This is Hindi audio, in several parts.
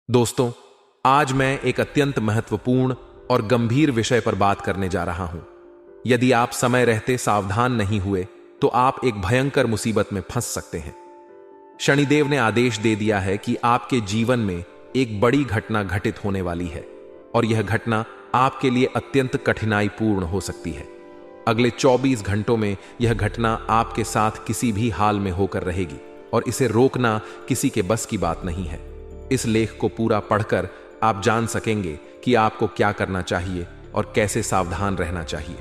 दोस्तों, आज मैं एक अत्यंत महत्वपूर्ण और गंभीर विषय पर बात करने जा रहा हूं। यदि आप समय रहते सावधान नहीं हुए तो आप एक भयंकर मुसीबत में फंस सकते हैं। शनिदेव ने आदेश दे दिया है कि आपके जीवन में एक बड़ी घटना घटित होने वाली है और यह घटना आपके लिए अत्यंत कठिनाईपूर्ण हो सकती है। अगले 24 घंटों में यह घटना आपके साथ किसी भी हाल में होकर रहेगी और इसे रोकना किसी के बस की बात नहीं है। इस लेख को पूरा पढ़कर आप जान सकेंगे कि आपको क्या करना चाहिए और कैसे सावधान रहना चाहिए।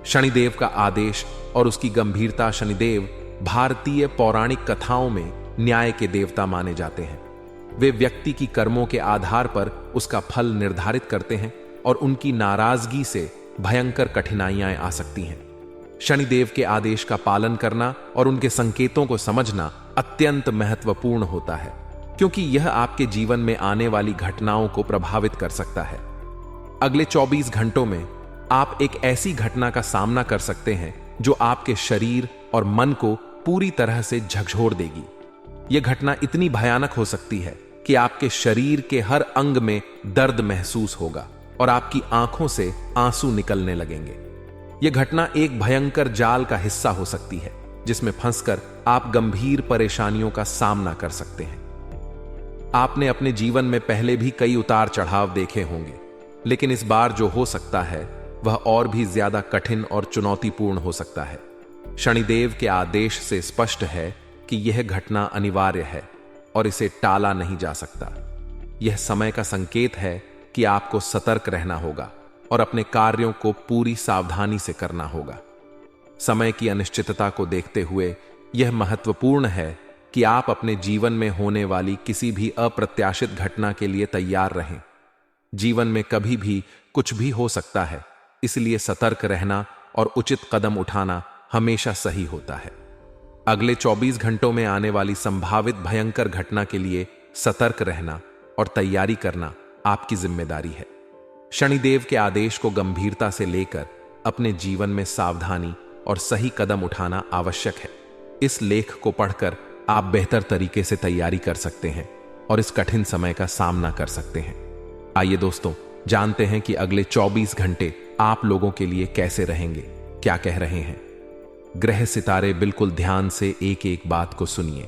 शनिदेव का आदेश और उसकी गंभीरता। शनिदेव भारतीय पौराणिक कथाओं में न्याय के देवता माने जाते हैं। वे व्यक्ति की कर्मों के आधार पर उसका फल निर्धारित करते हैं और उनकी नाराजगी से भयंकर कठिनाइयां आ सकती हैं। शनिदेव के आदेश का पालन करना और उनके संकेतों को समझना अत्यंत महत्वपूर्ण होता है, क्योंकि यह आपके जीवन में आने वाली घटनाओं को प्रभावित कर सकता है। अगले 24 घंटों में आप एक ऐसी घटना का सामना कर सकते हैं जो आपके शरीर और मन को पूरी तरह से झकझोर देगी। यह घटना इतनी भयानक हो सकती है कि आपके शरीर के हर अंग में दर्द महसूस होगा और आपकी आंखों से आंसू निकलने लगेंगे। यह घटना एक भयंकर जाल का हिस्सा हो सकती है जिसमें फंसकर आप गंभीर परेशानियों का सामना कर सकते हैं। आपने अपने जीवन में पहले भी कई उतार चढ़ाव देखे होंगे, लेकिन इस बार जो हो सकता है वह और भी ज्यादा कठिन और चुनौतीपूर्ण हो सकता है। शनिदेव के आदेश से स्पष्ट है कि यह घटना अनिवार्य है और इसे टाला नहीं जा सकता। यह समय का संकेत है कि आपको सतर्क रहना होगा और अपने कार्यों को पूरी सावधानी से करना होगा। समय की अनिश्चितता को देखते हुए यह महत्वपूर्ण है कि आप अपने जीवन में होने वाली किसी भी अप्रत्याशित घटना के लिए तैयार रहें। जीवन में कभी भी कुछ भी हो सकता है, इसलिए सतर्क रहना और उचित कदम उठाना हमेशा सही होता है। अगले 24 घंटों में आने वाली संभावित भयंकर घटना के लिए सतर्क रहना और तैयारी करना आपकी जिम्मेदारी है। शनिदेव के आदेश को गंभीरता से लेकर अपने जीवन में सावधानी और सही कदम उठाना आवश्यक है। इस लेख को पढ़कर आप बेहतर तरीके से तैयारी कर सकते हैं और इस कठिन समय का सामना कर सकते हैं। आइए दोस्तों, जानते हैं कि अगले 24 घंटे आप लोगों के लिए कैसे रहेंगे, क्या कह रहे हैं। ग्रह सितारे, बिल्कुल ध्यान से एक एक बात को सुनिए।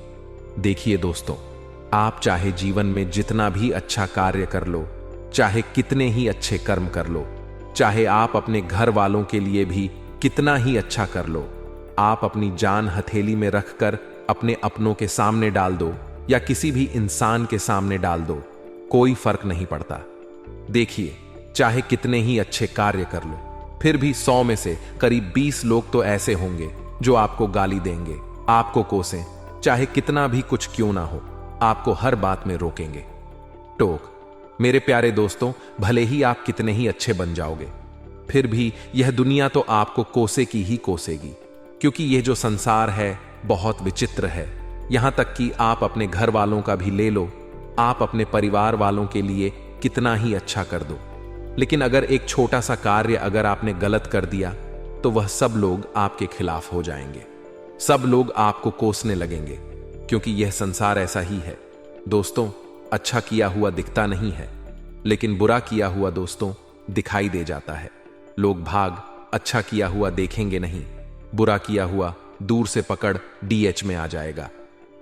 देखिए दोस्तों, आप चाहे जीवन में जितना भी अच्छा कार्य कर लो, चाहे कितने ही अच्छे कर्म कर लो, चाहे आप अपने घर वालों के लिए भी कितना ही अच्छा कर लो, आप अपनी जान हथेली में रखकर अपने अपनों के सामने डाल दो या किसी भी इंसान के सामने डाल दो, कोई फर्क नहीं पड़ता। देखिए, चाहे कितने ही अच्छे कार्य कर लो, फिर भी 100 में से करीब 20 लोग तो ऐसे होंगे जो आपको गाली देंगे, आपको कोसें, चाहे कितना भी कुछ क्यों ना हो, आपको हर बात में रोकेंगे। टोक। मेरे प्यारे दोस्तों, भले ही आप कितने ही अच्छे बन जाओगे, फिर भी यह दुनिया तो आपको कोसे की ही कोसेगी, क्योंकि यह जो संसार है बहुत विचित्र है। यहां तक कि आप अपने घर वालों का भी ले लो, आप अपने परिवार वालों के लिए कितना ही अच्छा कर दो, लेकिन अगर एक छोटा सा कार्य अगर आपने गलत कर दिया तो वह सब लोग आपके खिलाफ हो जाएंगे, सब लोग आपको कोसने लगेंगे, क्योंकि यह संसार ऐसा ही है। दोस्तों, अच्छा किया हुआ दिखता नहीं है, लेकिन बुरा किया हुआ दोस्तों दिखाई दे जाता है। लोग भाग अच्छा किया हुआ देखेंगे नहीं, बुरा किया हुआ दूर से पकड़ DH में आ जाएगा,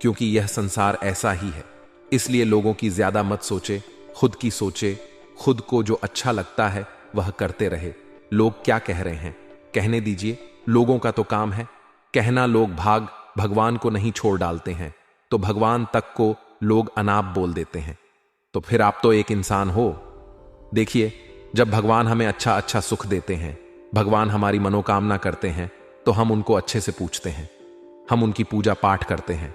क्योंकि यह संसार ऐसा ही है। इसलिए लोगों की ज्यादा मत सोचे, खुद की सोचे, खुद को जो अच्छा लगता है वह करते रहे। लोग क्या कह रहे हैं कहने दीजिए, लोगों का तो काम है कहना। लोग भाग भगवान को नहीं छोड़ डालते हैं, तो भगवान तक को लोग अनाप बोल देते हैं, तो फिर आप तो एक इंसान हो। देखिए, जब भगवान हमें अच्छा अच्छा सुख देते हैं, भगवान हमारी मनोकामना करते हैं, तो हम उनको अच्छे से पूछते हैं, हम उनकी पूजा पाठ करते हैं।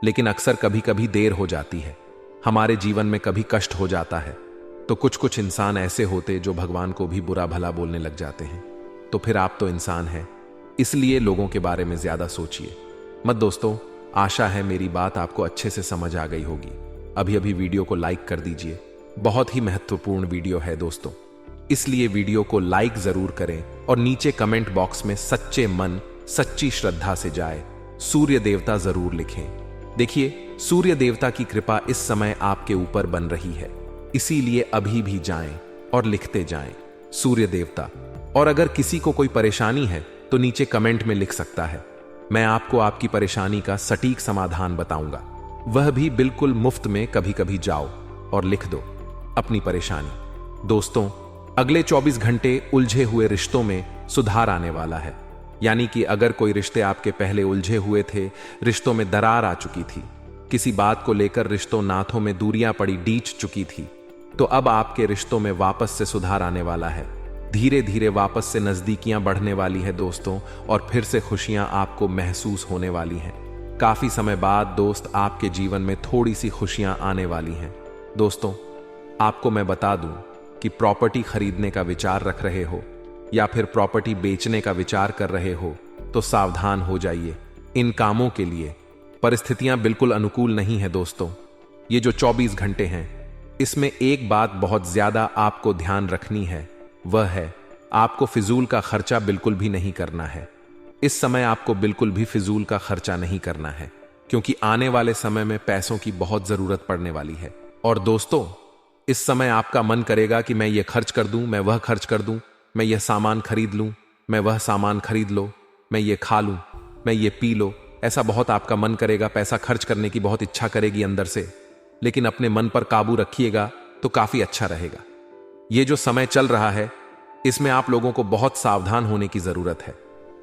लेकिन अक्सर कभी कभी देर हो जाती है, हमारे जीवन में कभी कष्ट हो जाता है, तो कुछ कुछ इंसान ऐसे होते जो भगवान को भी बुरा भला बोलने लग जाते हैं। तो फिर आप तो इंसान हैं, इसलिए लोगों के बारे में ज्यादा सोचिए मत। दोस्तों, आशा है मेरी बात आपको अच्छे से समझ आ गई होगी। अभी अभी वीडियो को लाइक कर दीजिए, बहुत ही महत्वपूर्ण वीडियो है दोस्तों, इसलिए वीडियो को लाइक जरूर करें और नीचे कमेंट बॉक्स में सच्चे मन सच्ची श्रद्धा से जाए सूर्य देवता जरूर लिखें। देखिए, सूर्य देवता की कृपा इस समय आपके ऊपर बन रही है। इसीलिए अभी भी जाएं और लिखते जाएं। सूर्य देवता। और अगर किसी को कोई परेशानी है तो नीचे कमेंट में लिख सकता है, मैं आपको आपकी परेशानी का सटीक समाधान बताऊंगा। वह भी बिल्कुल मुफ्त में। कभी कभी जाओ और लिख दो अपनी परेशानी। दोस्तों, अगले 24 घंटे उलझे हुए रिश्तों में सुधार आने वाला है। यानी कि अगर कोई रिश्ते आपके पहले उलझे हुए थे, रिश्तों में दरार आ चुकी थी, किसी बात को लेकर रिश्तों नाथों में दूरियां पड़ी डीच चुकी थी, तो अब आपके रिश्तों में वापस से सुधार आने वाला है। धीरे धीरे वापस से नजदीकियां बढ़ने वाली है दोस्तों, और फिर से खुशियां आपको महसूस होने वाली हैं। काफी समय बाद दोस्त आपके जीवन में थोड़ी सी खुशियां आने वाली हैं। दोस्तों, आपको मैं बता दूं कि प्रॉपर्टी खरीदने का विचार रख रहे हो या फिर प्रॉपर्टी बेचने का विचार कर रहे हो तो सावधान हो जाइए। इन कामों के लिए परिस्थितियां बिल्कुल अनुकूल नहीं है दोस्तों। ये जो 24 घंटे हैं, इसमें एक बात बहुत ज्यादा आपको ध्यान रखनी है, वह है आपको फिजूल का खर्चा बिल्कुल भी नहीं करना है। इस समय आपको बिल्कुल भी फिजूल का खर्चा नहीं करना है, क्योंकि आने वाले समय में पैसों की बहुत जरूरत पड़ने वाली है। और दोस्तों, इस समय आपका मन करेगा कि मैं ये खर्च कर दूं, मैं वह खर्च कर दूं, मैं यह सामान खरीद लूं, मैं वह सामान खरीद लो, मैं ये खा लूं, मैं ये पी लो। ऐसा बहुत आपका मन करेगा, पैसा खर्च करने की बहुत इच्छा करेगी अंदर से, लेकिन अपने मन पर काबू रखिएगा तो काफी अच्छा रहेगा। ये जो समय चल रहा है, इसमें आप लोगों को बहुत सावधान होने की जरूरत है।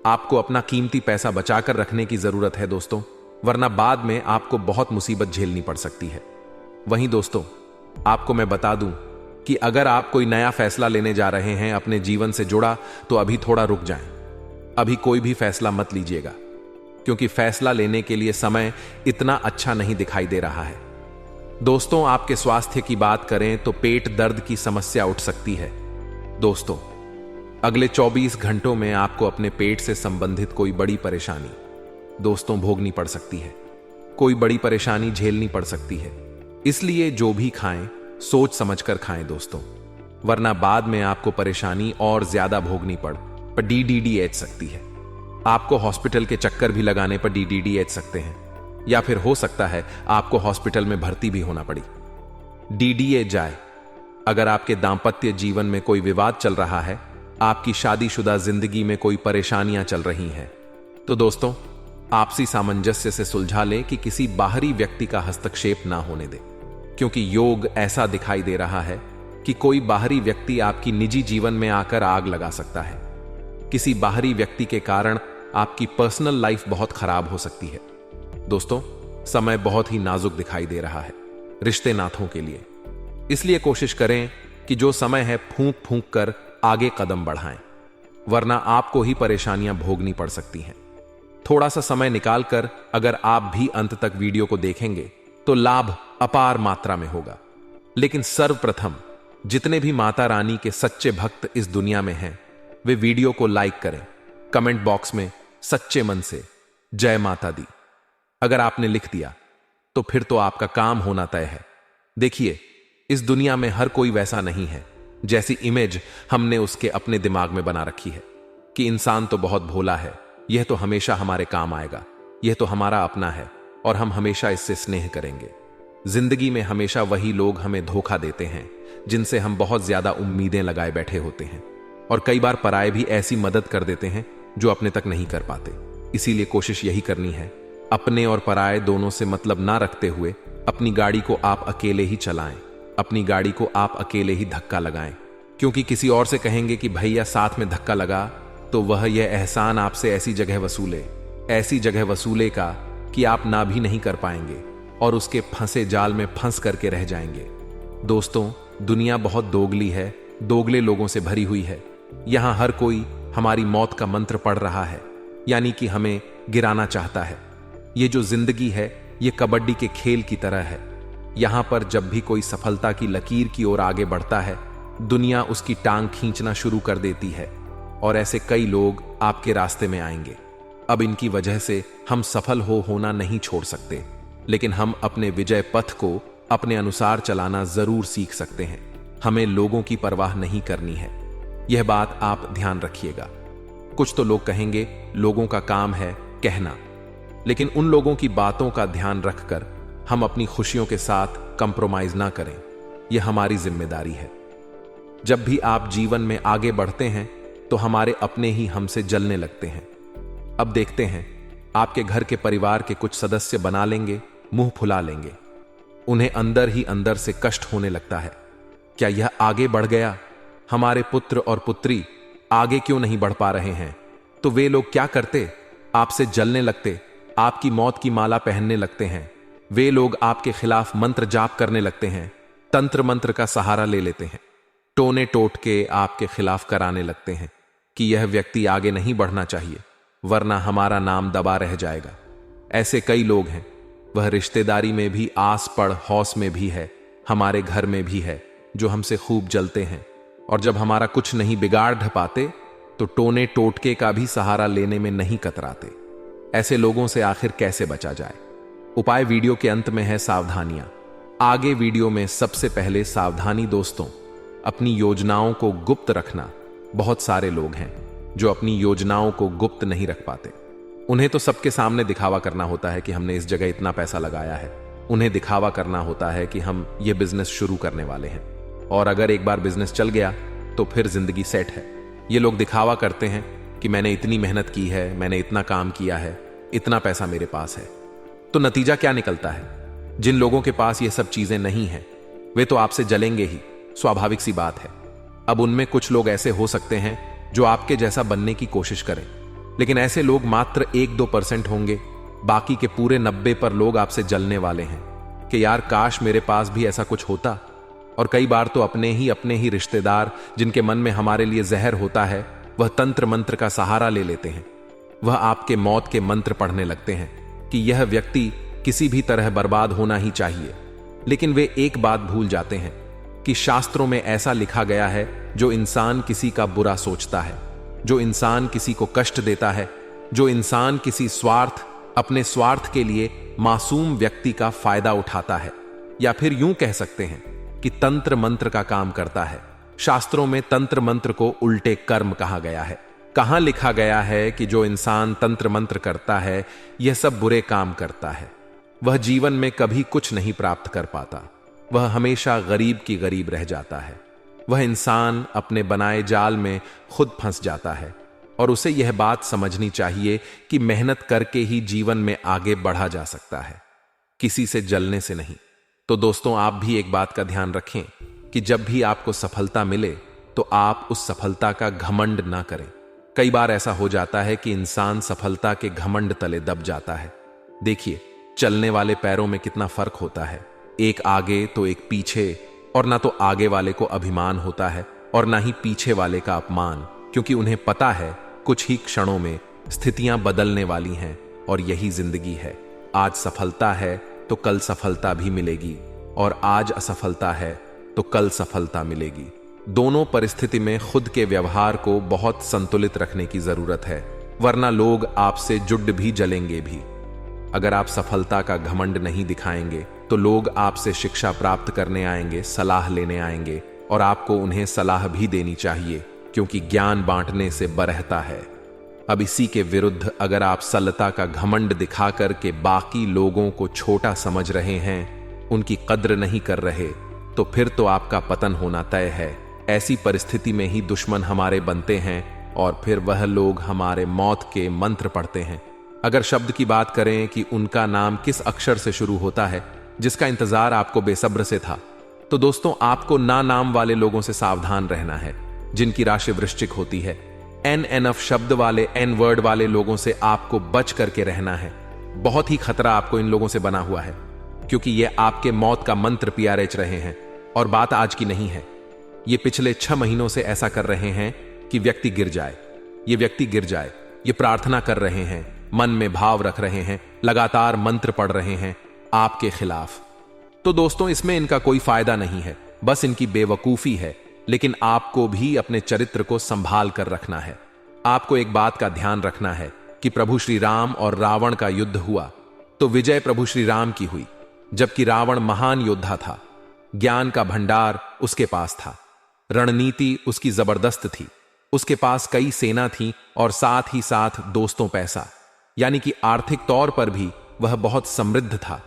आपको अपना कीमती पैसा बचाकर रखने की जरूरत है दोस्तों, वरना बाद में आपको बहुत मुसीबत झेलनी पड़ सकती है। वहीं दोस्तों, आपको मैं बता दूं कि अगर आप कोई नया फैसला लेने जा रहे हैं अपने जीवन से जुड़ा, तो अभी थोड़ा रुक जाएं। अभी कोई भी फैसला मत लीजिएगा, क्योंकि फैसला लेने के लिए समय इतना अच्छा नहीं दिखाई दे रहा है। दोस्तों, आपके स्वास्थ्य की बात करें तो पेट दर्द की समस्या उठ सकती है। दोस्तों, अगले 24 घंटों में आपको अपने पेट से संबंधित कोई बड़ी परेशानी दोस्तों भोगनी पड़ सकती है। कोई बड़ी परेशानी झेलनी पड़ सकती है। इसलिए जो भी खाएं, सोच समझकर खाएं दोस्तों, वरना बाद में आपको परेशानी और ज्यादा भोगनी पड़ DDDH सकती है। आपको हॉस्पिटल के चक्कर भी लगाने पर DDDH सकते हैं, या फिर हो सकता है आपको हॉस्पिटल में भर्ती भी होना पड़ी। DDA जाए अगर आपके दांपत्य जीवन में कोई विवाद चल रहा है, आपकी शादीशुदा जिंदगी में कोई परेशानियां चल रही हैं, तो दोस्तों आपसी सामंजस्य से सुलझा ले कि किसी बाहरी व्यक्ति का हस्तक्षेप ना होने दे, क्योंकि योग ऐसा दिखाई दे रहा है कि कोई बाहरी व्यक्ति आपकी निजी जीवन में आकर आग लगा सकता है। किसी बाहरी व्यक्ति के कारण आपकी पर्सनल लाइफ बहुत खराब हो सकती है। दोस्तों, समय बहुत ही नाजुक दिखाई दे रहा है रिश्ते नाथों के लिए। इसलिए कोशिश करें कि जो समय है फूंक फूंक कर आगे कदम बढ़ाएं, वरना आपको ही परेशानियां भोगनी पड़ सकती हैं। थोड़ा सा समय निकालकर अगर आप भी अंत तक वीडियो को देखेंगे तो लाभ अपार मात्रा में होगा। लेकिन सर्वप्रथम जितने भी माता रानी के सच्चे भक्त इस दुनिया में हैं, वे वीडियो को लाइक करें, कमेंट बॉक्स में सच्चे मन से जय माता दी अगर आपने लिख दिया तो फिर तो आपका काम होना तय है। देखिए, इस दुनिया में हर कोई वैसा नहीं है जैसी इमेज हमने उसके अपने दिमाग में बना रखी है कि इंसान तो बहुत भोला है, यह तो हमेशा हमारे काम आएगा, यह तो हमारा अपना है और हम हमेशा इससे स्नेह करेंगे। जिंदगी में हमेशा वही लोग हमें धोखा देते हैं जिनसे हम बहुत ज्यादा उम्मीदें लगाए बैठे होते हैं, और कई बार पराये भी ऐसी मदद कर देते हैं जो अपने तक नहीं कर पाते। इसीलिए कोशिश यही करनी है, अपने और पराये दोनों से मतलब ना रखते हुए अपनी गाड़ी को आप अकेले ही चलाएं, अपनी गाड़ी को आप अकेले ही धक्का लगाएं, क्योंकि किसी और से कहेंगे कि भैया साथ में धक्का लगा तो वह यह एहसान आपसे ऐसी जगह वसूलेगा कि आप ना भी नहीं कर पाएंगे और उसके फंसे जाल में फंस करके रह जाएंगे। दोस्तों, दुनिया बहुत दोगली है, दोगले लोगों से भरी हुई है। यहां हर कोई हमारी मौत का मंत्र पढ़ रहा है, यानी कि हमें गिराना चाहता है। ये जो जिंदगी है, ये कबड्डी के खेल की तरह है। यहां पर जब भी कोई सफलता की लकीर की ओर आगे बढ़ता है, दुनिया उसकी टांग खींचना शुरू कर देती है, और ऐसे कई लोग आपके रास्ते में आएंगे। अब इनकी वजह से हम सफल होना नहीं छोड़ सकते, लेकिन हम अपने विजय पथ को अपने अनुसार चलाना जरूर सीख सकते हैं। हमें लोगों की परवाह नहीं करनी है, यह बात आप ध्यान रखिएगा। कुछ तो लोग कहेंगे लोगों का काम है कहना, लेकिन उन लोगों की बातों का ध्यान रखकर हम अपनी खुशियों के साथ कंप्रोमाइज ना करें। यह हमारी जिम्मेदारी है। जब भी आप जीवन में आगे बढ़ते हैं तो हमारे अपने ही हमसे जलने लगते हैं। अब देखते हैं, आपके घर के परिवार के कुछ सदस्य बना लेंगे, मुंह फुला लेंगे, उन्हें अंदर ही अंदर से कष्ट होने लगता है। क्या यह आगे बढ़ गया? हमारे पुत्र और पुत्री आगे क्यों नहीं बढ़ पा रहे हैं? तो वे लोग क्या करते? आपसे जलने लगते, आपकी मौत की माला पहनने लगते हैं। वे लोग आपके खिलाफ मंत्र जाप करने लगते हैं, तंत्र मंत्र का सहारा ले लेते हैं, टोने टोट के आपके खिलाफ कराने लगते हैं कि यह व्यक्ति आगे नहीं बढ़ना चाहिए, वरना हमारा नाम दबा रह जाएगा। ऐसे कई लोग हैं। वह रिश्तेदारी में भी, आस पड़ हौस में भी है, हमारे घर में भी है, जो हमसे खूब जलते हैं, और जब हमारा कुछ नहीं बिगाड़ ढपाते तो टोने टोटके का भी सहारा लेने में नहीं कतराते। ऐसे लोगों से आखिर कैसे बचा जाए? उपाय वीडियो के अंत में है सावधानियां। आगे वीडियो में सबसे पहले सावधानी दोस्तों, अपनी योजनाओं को गुप्त रखना। बहुत सारे लोग हैं जो अपनी योजनाओं को गुप्त नहीं रख पाते। उन्हें तो सबके सामने दिखावा करना होता है कि हमने इस जगह इतना पैसा लगाया है। उन्हें दिखावा करना होता है कि हम ये बिजनेस शुरू करने वाले हैं, और अगर एक बार बिजनेस चल गया तो फिर जिंदगी सेट है। ये लोग दिखावा करते हैं कि मैंने इतनी मेहनत की है, मैंने इतना काम किया है, इतना पैसा मेरे पास है। तो नतीजा क्या निकलता है? जिन लोगों के पास ये सब चीजें नहीं हैं, वे तो आपसे जलेंगे ही, स्वाभाविक सी बात है। अब उनमें कुछ लोग ऐसे हो सकते हैं जो आपके जैसा बनने की कोशिश करें, लेकिन ऐसे लोग मात्र 1-2% होंगे। बाकी के पूरे 90 पर लोग आपसे जलने वाले हैं कि यार काश मेरे पास भी ऐसा कुछ होता। और कई बार तो अपने ही रिश्तेदार, जिनके मन में हमारे लिए जहर होता है, वह तंत्र मंत्र का सहारा ले लेते हैं। वह आपके मौत के मंत्र पढ़ने लगते हैं कि यह व्यक्ति किसी भी तरह बर्बाद होना ही चाहिए। लेकिन वे एक बात भूल जाते हैं कि शास्त्रों में ऐसा लिखा गया है, जो इंसान किसी का बुरा सोचता है, जो इंसान किसी को कष्ट देता है, जो इंसान किसी अपने स्वार्थ के लिए मासूम व्यक्ति का फायदा उठाता है, या फिर यूं कह सकते हैं कि तंत्र मंत्र का काम करता है। शास्त्रों में तंत्र मंत्र को उल्टे कर्म कहा गया है। कहां लिखा गया है कि जो इंसान तंत्र मंत्र करता है, यह सब बुरे काम करता है? वह जीवन में कभी कुछ नहीं प्राप्त कर पाता। वह हमेशा गरीब की गरीब रह जाता है। वह इंसान अपने बनाए जाल में खुद फंस जाता है, और उसे यह बात समझनी चाहिए कि मेहनत करके ही जीवन में आगे बढ़ा जा सकता है, किसी से जलने से नहीं। तो दोस्तों, आप भी एक बात का ध्यान रखें कि जब भी आपको सफलता मिले तो आप उस सफलता का घमंड ना करें। कई बार ऐसा हो जाता है कि इंसान सफलता के घमंड तले दब जाता है। देखिए, चलने वाले पैरों में कितना फर्क होता है, एक आगे तो एक पीछे। और ना तो आगे वाले को अभिमान होता है और ना ही पीछे वाले का अपमान, क्योंकि उन्हें पता है कुछ ही क्षणों में स्थितियां बदलने वाली हैं, और यही जिंदगी है। आज सफलता है तो कल सफलता भी मिलेगी, और आज असफलता है तो कल सफलता मिलेगी। दोनों परिस्थिति में खुद के व्यवहार को बहुत संतुलित रखने की जरूरत है, वरना लोग आपसे जुड़ भी जलेंगे भी। अगर आप सफलता का घमंड नहीं दिखाएंगे तो लोग आपसे शिक्षा प्राप्त करने आएंगे, सलाह लेने आएंगे, और आपको उन्हें सलाह भी देनी चाहिए, क्योंकि ज्ञान बांटने से बरहता है। अब इसी के विरुद्ध अगर आप सलता का घमंड दिखाकर के बाकी लोगों को छोटा समझ रहे हैं, उनकी कद्र नहीं कर रहे, तो फिर तो आपका पतन होना तय है। ऐसी परिस्थिति में ही दुश्मन हमारे बनते हैं, और फिर वह लोग हमारे मौत के मंत्र पढ़ते हैं। अगर शब्द की बात करें कि उनका नाम किस अक्षर से शुरू होता है, जिसका इंतजार आपको बेसब्र से था, तो दोस्तों, आपको ना नाम वाले लोगों से सावधान रहना है, जिनकी राशि वृश्चिक होती है। एनएनएफ शब्द वाले, एन वर्ड वाले लोगों से आपको बच करके रहना है। बहुत ही खतरा आपको इन लोगों से बना हुआ है, क्योंकि ये आपके मौत का मंत्र पिया रेच रहे हैं। और बात आज की नहीं है, ये पिछले 6 महीनों से ऐसा कर रहे हैं कि व्यक्ति गिर जाए, ये व्यक्ति गिर जाए। ये प्रार्थना कर रहे हैं, मन में भाव रख रहे हैं, लगातार मंत्र पढ़ रहे हैं आपके खिलाफ। तो दोस्तों, इसमें इनका कोई फायदा नहीं है, बस इनकी बेवकूफी है। लेकिन आपको भी अपने चरित्र को संभाल कर रखना है। आपको एक बात का ध्यान रखना है कि प्रभु श्री राम और रावण का युद्ध हुआ तो विजय प्रभु श्री राम की हुई, जबकि रावण महान योद्धा था। ज्ञान का भंडार उसके पास था, रणनीति उसकी जबरदस्त थी, उसके पास कई सेना थी, और साथ ही साथ दोस्तों पैसा, यानी कि आर्थिक तौर पर भी वह बहुत समृद्ध था।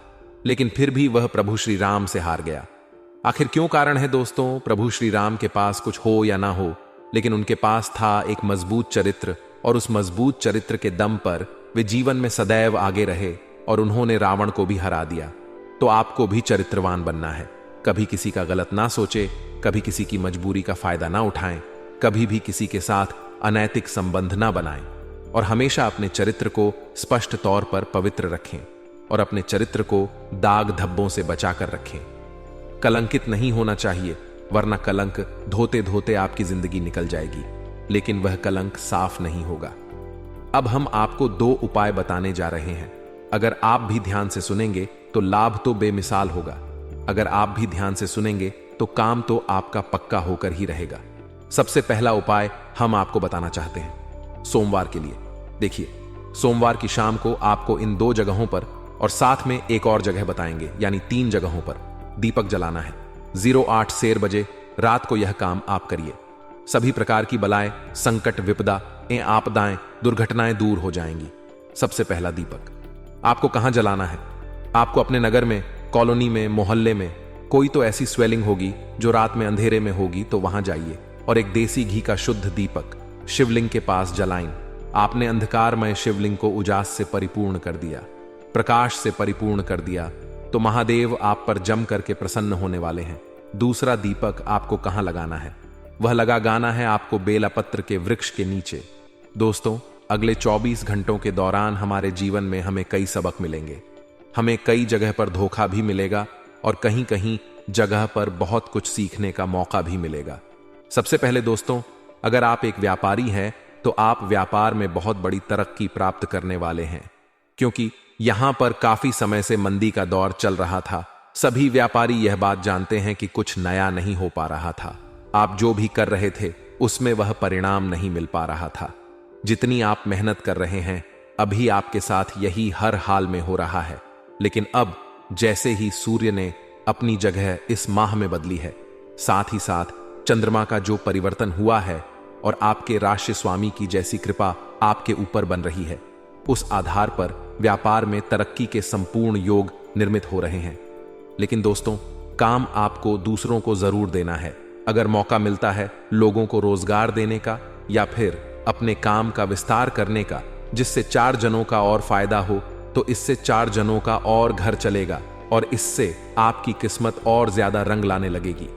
लेकिन फिर भी वह प्रभु श्री राम से हार गया। आखिर क्यों कारण है दोस्तों? प्रभु श्री राम के पास कुछ हो या ना हो, लेकिन उनके पास था एक मजबूत चरित्र, और उस मजबूत चरित्र के दम पर वे जीवन में सदैव आगे रहे और उन्होंने रावण को भी हरा दिया। तो आपको भी चरित्रवान बनना है। कभी किसी का गलत ना सोचे, कभी किसी की मजबूरी का फायदा ना उठाएं, कभी भी किसी के साथ अनैतिक संबंध ना बनाएं, और हमेशा अपने चरित्र को स्पष्ट तौर पर पवित्र रखें और अपने चरित्र को दाग धब्बों से बचाकर रखें। कलंकित नहीं होना चाहिए, वरना कलंक धोते धोते आपकी जिंदगी निकल जाएगी, लेकिन वह कलंक साफ नहीं होगा। अब हम आपको 2 उपाय बताने जा रहे हैं। अगर आप भी ध्यान से सुनेंगे तो लाभ तो बेमिसाल होगा। अगर आप भी ध्यान से सुनेंगे तो काम तो आपका पक्का होकर ही रहेगा। सबसे पहला उपाय हम आपको बताना चाहते हैं सोमवार के लिए। देखिए, सोमवार की शाम को आपको इन 2 जगहों पर और साथ में एक और जगह बताएंगे, यानी 3 जगहों पर दीपक जलाना है। 08 शेर बजे रात को यह काम आप करिए। सभी प्रकार की बलाएं, संकट, विपदा, आपदाएं, दुर्घटनाएं दूर हो जाएंगी। सबसे पहला दीपक आपको कहां जलाना है? आपको अपने नगर में, कॉलोनी में, मोहल्ले में कोई तो ऐसी स्वेलिंग होगी जो रात में अंधेरे में होगी, तो वहां जाइए और एक देसी घी का शुद्ध दीपक शिवलिंग के पास जलाएं। आपने अंधकारमय शिवलिंग को उजास से परिपूर्ण कर दिया, प्रकाश से परिपूर्ण कर दिया, तो महादेव आप पर जम करके प्रसन्न होने वाले हैं। दूसरा दीपक आपको कहां लगाना है? वह लगाना है आपको बेलापत्र के वृक्ष के नीचे। दोस्तों, अगले 24 घंटों के दौरान हमारे जीवन में हमें कई सबक मिलेंगे। हमें कई जगह पर धोखा भी मिलेगा और कहीं कहीं जगह पर बहुत कुछ सीखने का मौका भी मिलेगा। सबसे पहले दोस्तों, अगर आप एक व्यापारी हैं तो आप व्यापार में बहुत बड़ी तरक्की प्राप्त करने वाले हैं, क्योंकि यहां पर काफी समय से मंदी का दौर चल रहा था। सभी व्यापारी यह बात जानते हैं कि कुछ नया नहीं हो पा रहा था। आप जो भी कर रहे थे उसमें वह परिणाम नहीं मिल पा रहा था। जितनी आप मेहनत कर रहे हैं, अभी आपके साथ यही हर हाल में हो रहा है। लेकिन अब जैसे ही सूर्य ने अपनी जगह इस माह में बदली है, साथ ही साथ चंद्रमा का जो परिवर्तन हुआ है और आपके राशि स्वामी की जैसी कृपा आपके ऊपर बन रही है, उस आधार पर व्यापार में तरक्की के संपूर्ण योग निर्मित हो रहे हैं। लेकिन दोस्तों, काम आपको दूसरों को जरूर देना है। अगर मौका मिलता है लोगों को रोजगार देने का या फिर अपने काम का विस्तार करने का, जिससे 4 जनों का और फायदा हो, तो इससे 4 जनों का और घर चलेगा और इससे आपकी किस्मत और ज्यादा रंग लाने लगेगी।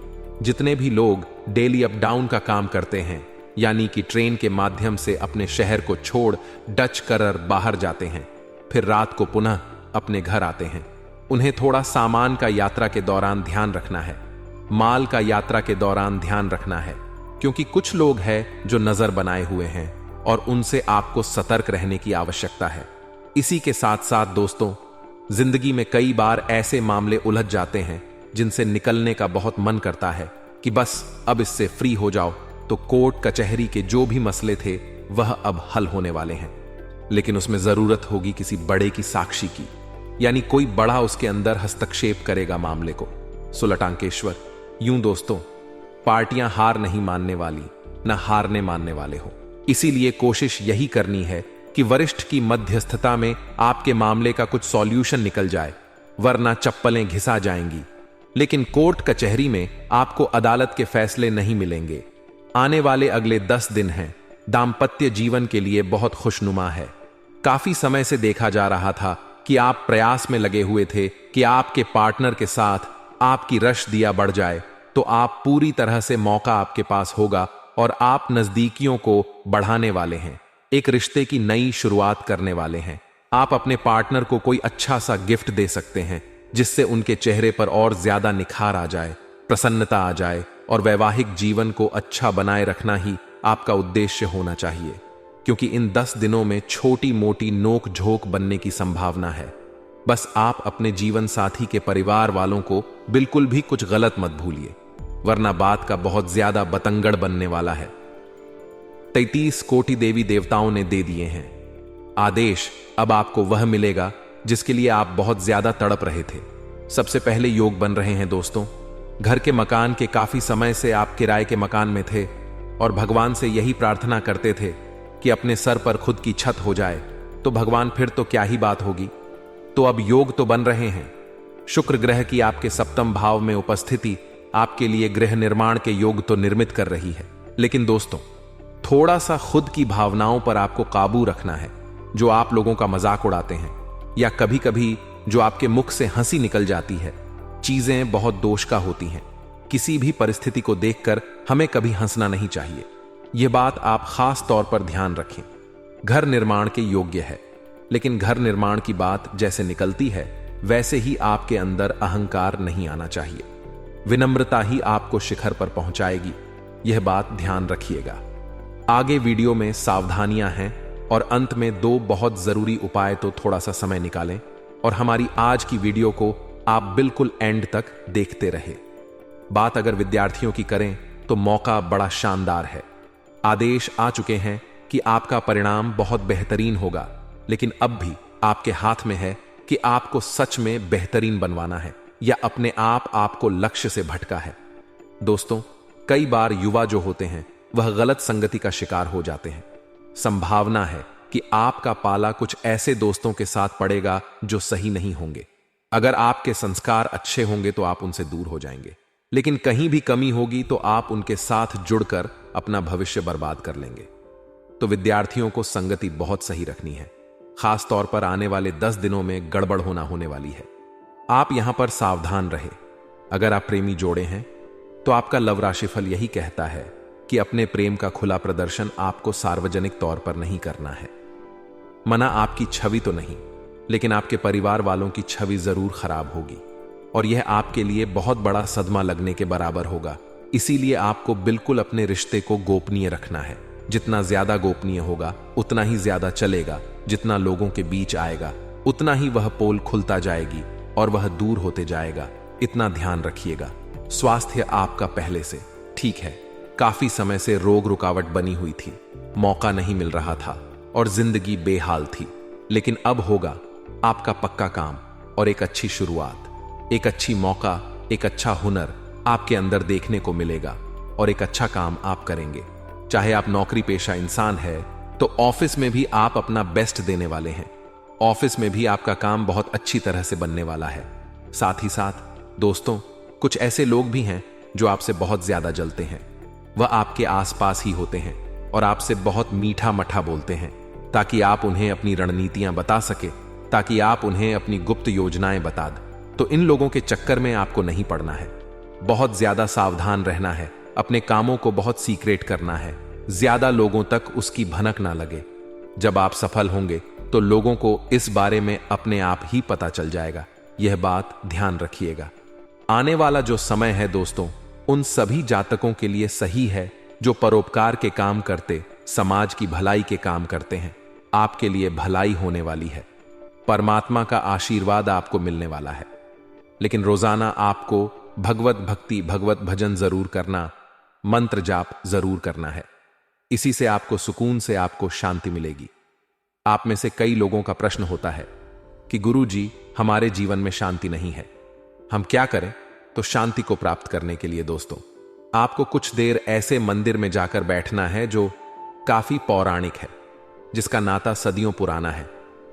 जितने भी लोग डेली अप डाउन का काम करते हैं, यानी कि ट्रेन के माध्यम से अपने शहर को छोड़ डच कर बाहर जाते हैं, फिर रात को पुनः अपने घर आते हैं, उन्हें थोड़ा सामान का यात्रा के दौरान ध्यान रखना है, माल का यात्रा के दौरान ध्यान रखना है, क्योंकि कुछ लोग हैं जो नजर बनाए हुए हैं और उनसे आपको सतर्क रहने की आवश्यकता है। इसी के साथ साथ दोस्तों, जिंदगी में कई बार ऐसे मामले उलझ जाते हैं जिनसे निकलने का बहुत मन करता है कि बस अब इससे फ्री हो जाओ। तो कोर्ट कचहरी के जो भी मसले थे वह अब हल होने वाले हैं, लेकिन उसमें जरूरत होगी किसी बड़े की साक्षी की, यानी कोई बड़ा उसके अंदर हस्तक्षेप करेगा मामले को। सुलटांकेश्वर, यूं दोस्तों, पार्टियां हार नहीं मानने वाली, न हारने मानने वाले हो। इसीलिए कोशिश यही करनी है कि वरिष्ठ की मध्यस्थता में आपके मामले का कुछ सॉल्यूशन निकल जाए, वरना चप्पलें घिसा जाएंगी। लेकिन कोर्ट कचहरी में आपको अदालत के फैसले नहीं मिलेंगे। आने वाले अगले 10 दिन हैं दाम्पत्य जीवन के लिए बहुत खुशनुमा है। काफी समय से देखा जा रहा था कि आप प्रयास में लगे हुए थे कि आपके पार्टनर के साथ आपकी रश दिया बढ़ जाए, तो आप पूरी तरह से मौका आपके पास होगा और आप नजदीकियों को बढ़ाने वाले हैं, एक रिश्ते की नई शुरुआत करने वाले हैं। आप अपने पार्टनर को कोई अच्छा सा गिफ्ट दे सकते हैं जिससे उनके चेहरे पर और ज्यादा निखार आ जाए, प्रसन्नता आ जाए, और वैवाहिक जीवन को अच्छा बनाए रखना ही आपका उद्देश्य होना चाहिए, क्योंकि इन 10 दिनों में छोटी मोटी नोक झोंक बनने की संभावना है। बस आप अपने जीवन साथी के परिवार वालों को बिल्कुल भी कुछ गलत मत भूलिए, वरना बात का बहुत ज्यादा बतंगड़ बनने वाला है। 33 कोटि देवी देवताओं ने दे दिए हैं आदेश। अब आपको वह मिलेगा जिसके लिए आप बहुत ज्यादा तड़प रहे थे। सबसे पहले योग बन रहे हैं दोस्तों। घर के मकान के काफी समय से आप किराए के मकान में थे और भगवान से यही प्रार्थना करते थे कि अपने सर पर खुद की छत हो जाए, तो भगवान फिर तो क्या ही बात होगी। तो अब योग तो बन रहे हैं। शुक्र ग्रह की आपके 7वें भाव में उपस्थिति आपके लिए गृह निर्माण के योग तो निर्मित कर रही है, लेकिन दोस्तों, थोड़ा सा खुद की भावनाओं पर आपको काबू रखना है। जो आप लोगों का मजाक उड़ाते हैं या कभी कभी जो आपके मुख से हंसी निकल जाती है, चीजें बहुत दोष का होती हैं। किसी भी परिस्थिति को देखकर हमें कभी हंसना नहीं चाहिए। यह बात आप खास तौर पर ध्यान रखें। घर निर्माण के योग्य है, लेकिन घर निर्माण की बात जैसे निकलती है वैसे ही आपके अंदर अहंकार नहीं आना चाहिए। विनम्रता ही आपको शिखर पर पहुंचाएगी, यह बात ध्यान रखिएगा। आगे वीडियो में सावधानियां हैं और अंत में 2 बहुत जरूरी उपाय, तो थोड़ा सा समय निकालें और हमारी आज की वीडियो को आप बिल्कुल एंड तक देखते रहे। बात अगर विद्यार्थियों की करें तो मौका बड़ा शानदार है। आदेश आ चुके हैं कि आपका परिणाम बहुत बेहतरीन होगा, लेकिन अब भी आपके हाथ में है कि आपको सच में बेहतरीन बनवाना है या अपने आप आपको लक्ष्य से भटका है। दोस्तों, कई बार युवा जो होते हैं वह गलत संगति का शिकार हो जाते हैं। संभावना है कि आपका पाला कुछ ऐसे दोस्तों के साथ पड़ेगा जो सही नहीं होंगे। अगर आपके संस्कार अच्छे होंगे तो आप उनसे दूर हो जाएंगे, लेकिन कहीं भी कमी होगी तो आप उनके साथ जुड़कर अपना भविष्य बर्बाद कर लेंगे। तो विद्यार्थियों को संगति बहुत सही रखनी है। खास तौर पर आने वाले 10 दिनों में गड़बड़ होने वाली है। आप यहां पर सावधान रहे। अगर आप प्रेमी जोड़े हैं तो आपका लव राशिफल यही कहता है कि अपने प्रेम का खुला प्रदर्शन आपको सार्वजनिक तौर पर नहीं करना है। मना आपकी छवि तो नहीं, लेकिन आपके परिवार वालों की छवि जरूर खराब होगी और यह आपके लिए बहुत बड़ा सदमा लगने के बराबर होगा। इसीलिए आपको बिल्कुल अपने रिश्ते को गोपनीय रखना है। जितना ज्यादा गोपनीय होगा उतना ही ज्यादा चलेगा। जितना लोगों के बीच आएगा उतना ही वह पोल खुलता जाएगी और वह दूर होते जाएगा। इतना ध्यान रखिएगा। स्वास्थ्य आपका पहले से ठीक है। काफी समय से रोग रुकावट बनी हुई थी, मौका नहीं मिल रहा था और जिंदगी बेहाल थी, लेकिन अब होगा आपका पक्का काम और एक अच्छी शुरुआत, एक अच्छी मौका, एक अच्छा हुनर आपके अंदर देखने को मिलेगा और एक अच्छा काम आप करेंगे। चाहे आप नौकरी पेशा इंसान है तो ऑफिस में भी आप अपना बेस्ट देने वाले हैं। ऑफिस में भी आपका काम बहुत अच्छी तरह से बनने वाला है। साथ ही साथ दोस्तों, कुछ ऐसे लोग भी हैं जो आपसे बहुत ज्यादा जलते हैं। वह आपके आसपास ही होते हैं और आपसे बहुत मीठा मठा बोलते हैं ताकि आप उन्हें अपनी रणनीतियां बता सके, ताकि आप उन्हें अपनी गुप्त योजनाएं बता दें। तो इन लोगों के चक्कर में आपको नहीं पड़ना है। बहुत ज्यादा सावधान रहना है। अपने कामों को बहुत सीक्रेट करना है। ज्यादा लोगों तक उसकी भनक ना लगे। जब आप सफल होंगे तो लोगों को इस बारे में अपने आप ही पता चल जाएगा। यह बात ध्यान रखिएगा। आने वाला जो समय है दोस्तों, उन सभी जातकों के लिए सही है जो परोपकार के काम करते, समाज की भलाई के काम करते हैं। आपके लिए भलाई होने वाली है। परमात्मा का आशीर्वाद आपको मिलने वाला है। लेकिन रोजाना आपको भगवत भक्ति, भगवत भजन जरूर करना, मंत्र जाप जरूर करना है। इसी से आपको सुकून से आपको शांति मिलेगी। आप में से कई लोगों का प्रश्न होता है कि गुरुजी, हमारे जीवन में शांति नहीं है, हम क्या करें? तो शांति को प्राप्त करने के लिए दोस्तों, आपको कुछ देर ऐसे मंदिर में जाकर बैठना है जो काफी पौराणिक है, जिसका नाता सदियों पुराना है।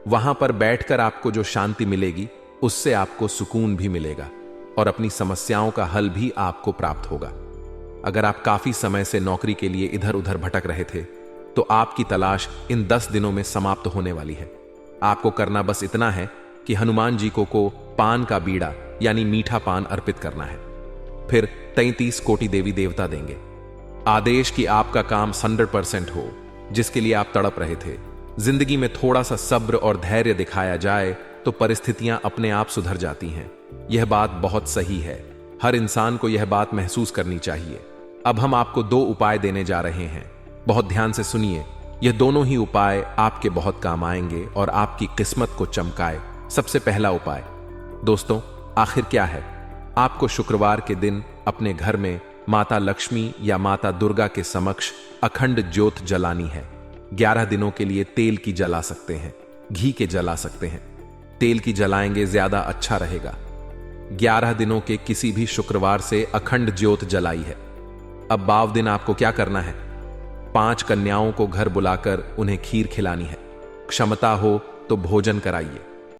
वहां पर बैठकर आपको जो शांति मिलेगी उससे आपको सुकून भी मिलेगा और अपनी समस्याओं का हल भी आपको प्राप्त होगा। अगर आप काफी समय से नौकरी के लिए इधर उधर भटक रहे थे तो आपकी तलाश इन 10 दिनों में समाप्त होने वाली है। आपको करना बस इतना है कि हनुमान जी को पान का बीड़ा यानी मीठा पान अर्पित करना है। फिर 33 कोटि देवी देवता देंगे। आदेश कि आपका काम 100% हो, जिसके लिए आप तड़प रहे थे। जिंदगी में थोड़ा सा सब्र और धैर्य दिखाया जाए तो परिस्थितियां अपने आप सुधर जाती हैं। यह बात बहुत सही है। हर इंसान को यह बात महसूस करनी चाहिए। अब हम आपको 2 उपाय देने जा रहे हैं। बहुत ध्यान से सुनिए। यह दोनों ही उपाय आपके बहुत काम आएंगे और आपकी किस्मत को चमकाए। सबसे पहला उपाय दोस्तों, आखिर क्या है? आपको शुक्रवार के दिन अपने घर में माता लक्ष्मी या माता दुर्गा के समक्ष अखंड ज्योत जलानी है। 11 दिनों के लिए तेल की जला सकते हैं, घी के जला सकते हैं। तेल की जलाएंगे ज्यादा अच्छा रहेगा। 11 दिनों के किसी भी शुक्रवार से अखंड ज्योत जलाई है। अब 12 दिन आपको क्या करना है? 5 कन्याओं को घर बुलाकर उन्हें खीर खिलानी है। क्षमता हो तो भोजन कराइए।